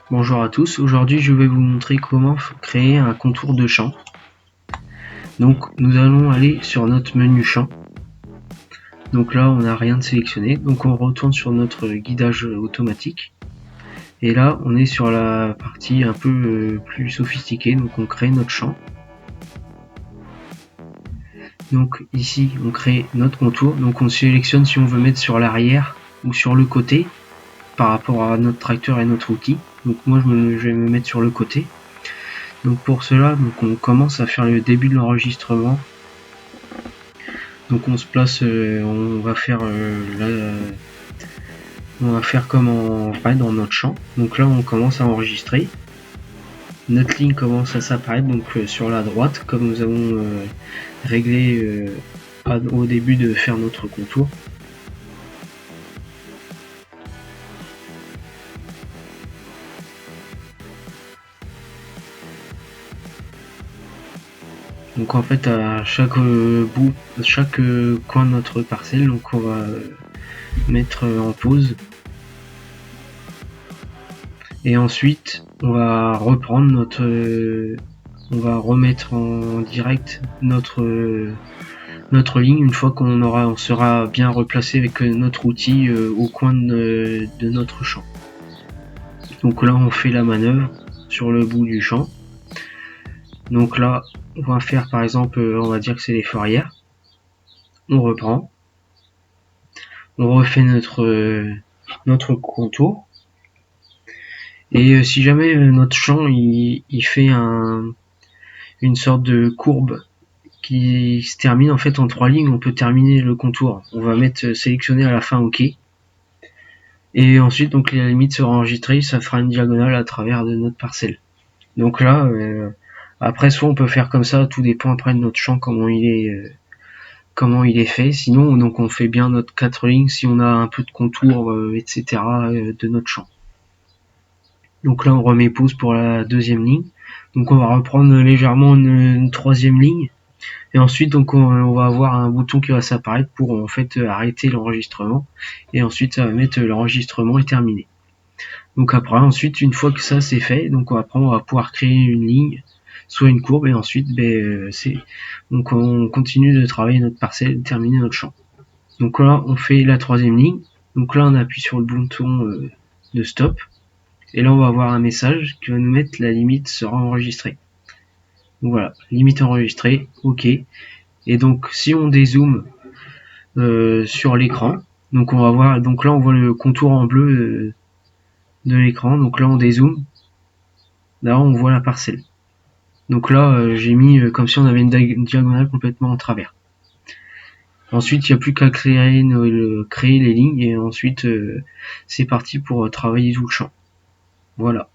Bonjour à tous, aujourd'hui je vais vous montrer comment créer un contour de champ. Donc nous allons aller sur notre menu champ. Donc là on n'a rien de sélectionné, donc on retourne sur notre guidage automatique. Et là on est sur la partie un peu plus sophistiquée, donc on crée notre champ. Donc ici on crée notre contour, donc on sélectionne si on veut mettre sur l'arrière ou sur le côté par rapport à notre tracteur et notre outil. Donc moi je vais me mettre sur le côté. Donc pour cela, donc on commence à faire le début de l'enregistrement. Donc on se place, on va faire comme en vrai dans notre champ. Donc là on commence à enregistrer. Notre ligne commence à s'apparaître donc sur la droite, comme nous avons réglé au début de faire notre contour. Donc en fait à chaque coin de notre parcelle, donc on va mettre en pause. Et ensuite on va reprendre on va remettre en direct notre ligne une fois on sera bien replacé avec notre outil au coin de notre champ. Donc là on fait la manœuvre sur le bout du champ. Donc là on va faire par exemple, on va dire que c'est les fourrières. On reprend, on refait notre contour. Et si jamais notre champ il fait une sorte de courbe qui se termine en fait en 3 lignes, on peut terminer le contour. On va mettre sélectionner à la fin OK. Et ensuite donc la limite sera enregistrée, ça fera une diagonale à travers de notre parcelle. Donc là après soit on peut faire comme ça, tout dépend après de notre champ comment il est fait. Sinon donc on fait bien notre 4 lignes si on a un peu de contour etc. De notre champ. Donc là on remet pause pour la deuxième ligne. Donc on va reprendre légèrement une troisième ligne. Et ensuite donc on va avoir un bouton qui va s'apparaître pour en fait arrêter l'enregistrement. Et ensuite ça va mettre l'enregistrement est terminé. Donc après ensuite une fois que ça c'est fait, donc après on va pouvoir créer une ligne, soit une courbe, et ensuite donc on continue de travailler notre parcelle, terminer notre champ. Donc là on fait la troisième ligne. Donc là on appuie sur le bouton de stop. Et là on va avoir un message qui va nous mettre la limite sera enregistrée. Donc voilà, limite enregistrée, OK. Et donc si on dézoome sur l'écran, donc on va voir, donc là on voit le contour en bleu de l'écran. Donc là on dézoome, là on voit la parcelle. Donc là j'ai mis comme si on avait une diagonale complètement en travers. Ensuite il n'y a plus qu'à créer les lignes, et ensuite c'est parti pour travailler tout le champ. Voilà.